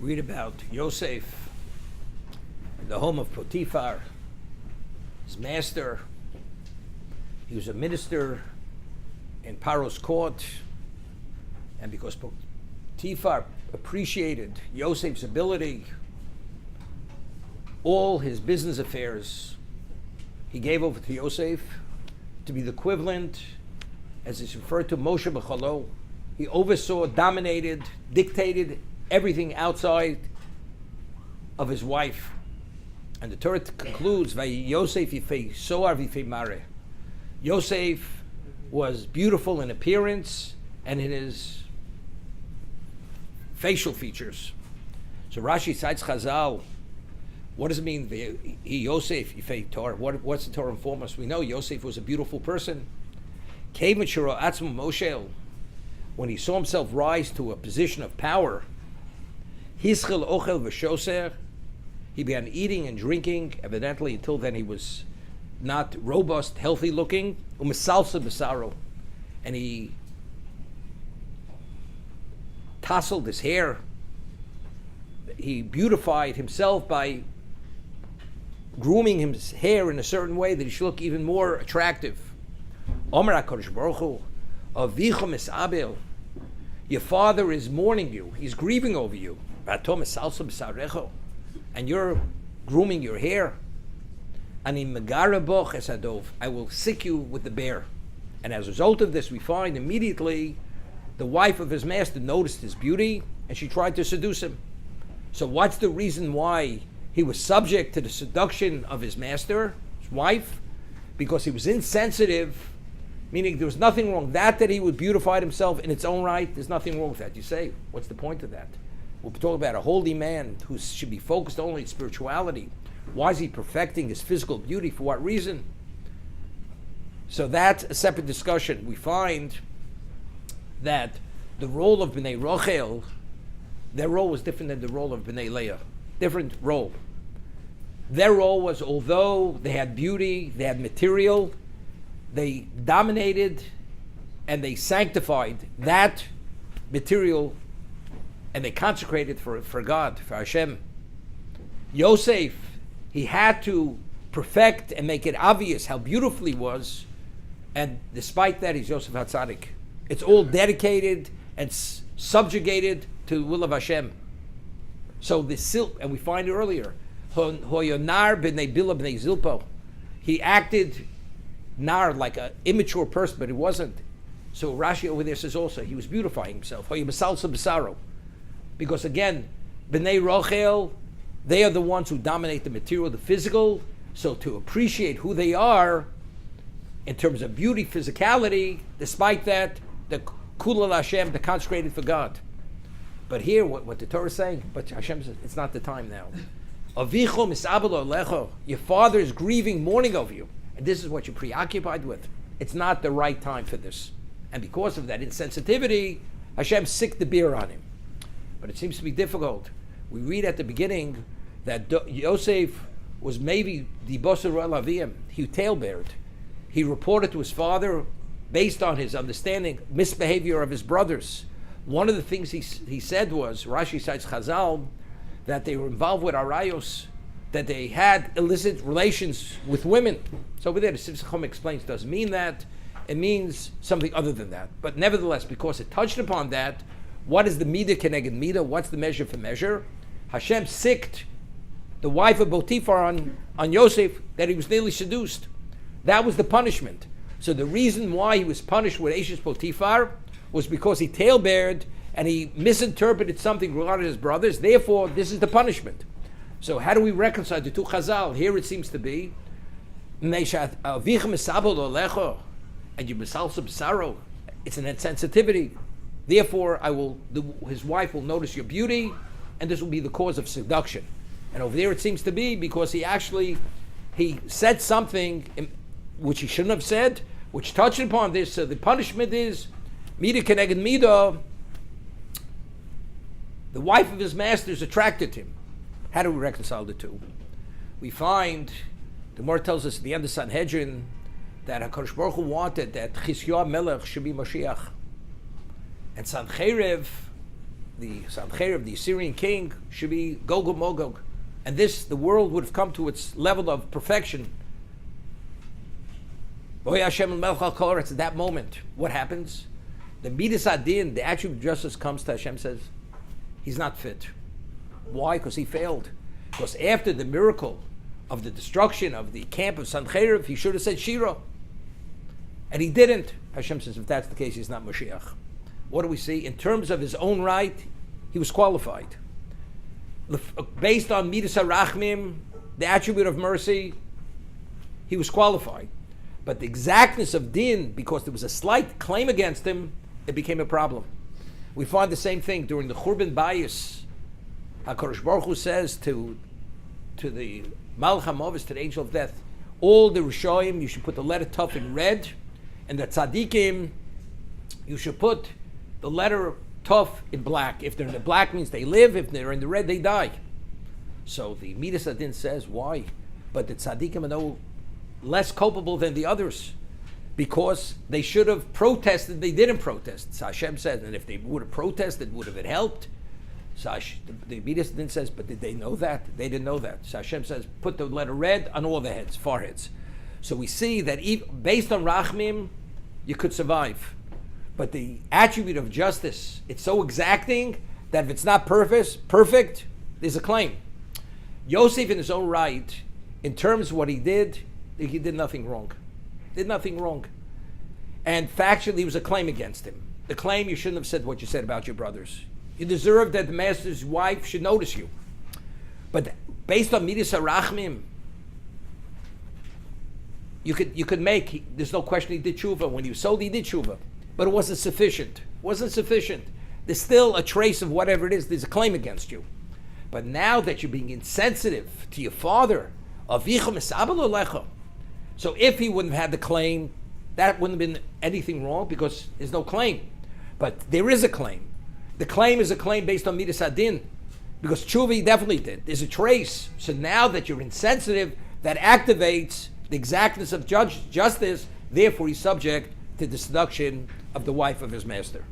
read about Yosef in the home of Potiphar, his master. He was a minister in Paro's court, and because Potiphar appreciated Yosef's ability, all his business affairs he gave over to Yosef to be the equivalent, as is referred to, Moshe B'chalo. He oversaw, dominated, dictated everything outside of his wife. And the Torah concludes, Yosef yifei soar v'yifei mare. Yosef was beautiful in appearance and in his facial features. So Rashi cites Chazal. What does it mean, Yosef yifei Torah? What's the Torah inform us? We know Yosef was a beautiful person. When he saw himself rise to a position of power, he began eating and drinking. Evidently, until then he was not robust, healthy looking. And he tousled his hair. He beautified himself by grooming his hair in a certain way that he should look even more attractive. Omer HaKadosh Baruch Hu, Avicha misabel, your father is mourning you, he's grieving over you. And you're grooming your hair. I will sick you with the bear. And as a result of this, we find immediately the wife of his master noticed his beauty and she tried to seduce him. So what's the reason why he was subject to the seduction of his master, his wife? Because he was insensitive, meaning there was nothing wrong. That he would beautify himself in its own right, there's nothing wrong with that. You say, what's the point of that? We're talking about a holy man who should be focused only on spirituality. Why is he perfecting his physical beauty? For what reason? So that's a separate discussion. We find that the role of Bnei Rochel, their role was different than the role of Bnei Leah. Different role. Their role was, although they had beauty, they had material, they dominated and they sanctified that material and they consecrated for God, for Hashem. Yosef, he had to perfect and make it obvious how beautiful he was, and despite that, he's Yosef HaTzadik. It's all dedicated and subjugated to the will of Hashem. So the silk, and we find it earlier, Hoyonar b'nei Bila b'nei Zilpo. He acted nar like an immature person, but he wasn't. So Rashi over there says also he was beautifying himself. Hoyomasalsa b'saro. Because again, B'nai Rochel, they are the ones who dominate the material, the physical. So to appreciate who they are in terms of beauty, physicality, despite that, the Kulal Hashem, the consecrated for God. But here, what the Torah is saying, but Hashem says, it's not the time now. Avicho misabel olecho, your father is grieving, mourning over you. And this is what you're preoccupied with. It's not the right time for this. And because of that insensitivity, Hashem sicked the beer on him. But it seems to be difficult. We read at the beginning that Yosef was maybe the Bosser Aviyim. He tailbeared. He reported to his father, based on his understanding, misbehavior of his brothers. One of the things he said was, Rashi cites Chazal, that they were involved with Arayos, that they had illicit relations with women. So over there, the Sifsei Chum explains, doesn't mean that. It means something other than that. But nevertheless, because it touched upon that, what is the midah keneged midah? What's the measure for measure? Hashem sicked the wife of Potiphar on Yosef that he was nearly seduced. That was the punishment. So the reason why he was punished with Ashes Potiphar was because he tailbeared and he misinterpreted something regarding his brothers. Therefore, this is the punishment. So how do we reconcile the two Chazal? Here it seems to be, and you misalsa b'saro. It's an insensitivity. Therefore, his wife will notice your beauty, and this will be the cause of seduction. And over there it seems to be because he said something which he shouldn't have said, which touched upon this. So the punishment is, midah keneged midah, the wife of his master is attracted to him. How do we reconcile the two? We find, the Gemara tells us at the end of Sanhedrin, that HaKadosh Baruch Hu wanted that Chizkiyahu Melech should be Mashiach. And Sancheiriv the Sancheir of the Assyrian king should be Gog and Magog. And the world would have come to its level of perfection. It's at that moment. What happens? The Midas Adin, the attribute of justice, comes to Hashem, says, he's not fit. Why? Because he failed. Because after the miracle of the destruction of the camp of Sancheiriv, he should have said Shira. And he didn't. Hashem says, if that's the case, he's not Mashiach. What do we see? In terms of his own right, he was qualified. Based on Midas HaRachmim, the attribute of mercy, he was qualified. But the exactness of din, because there was a slight claim against him, it became a problem. We find the same thing during the Churban Bayis. HaKadosh Baruch Hu says to the Malach HaMavis, to the angel of death, all the Rishoyim, you should put the letter Tuf in red, and the Tzadikim, you should put the letter Tuf in black. If they're in the black, means they live. If they're in the red, they die. So the Midas Adin says, why? But the Tzadikim are no less culpable than the others, because they should have protested. They didn't protest. So Hashem said, and if they would have protested, would have it helped? So the Midas Adin says, but did they know that? They didn't know that. So Hashem says, put the letter red on all the heads, foreheads. So we see that based on Rachmim, you could survive. But the attribute of justice, it's so exacting that if it's not perfect, there's a claim. Yosef in his own right, in terms of what he did nothing wrong. Did nothing wrong. And factually, there was a claim against him. The claim, you shouldn't have said what you said about your brothers. You deserve that the master's wife should notice you. But based on Midas HaRachmim, you could make, there's no question he did tshuva. When he was sold, he did tshuva. But it wasn't sufficient. There's still a trace of whatever it is. There's a claim against you. But now that you're being insensitive to your father, Avicha Mesabel Alecha, so if he wouldn't have had the claim, that wouldn't have been anything wrong, because there's no claim. But there is a claim. The claim is a claim based on Midas Adin, because tshuva he definitely did. There's a trace. So now that you're insensitive, that activates the exactness of justice. Therefore, he's subject to the seduction of the wife of his master.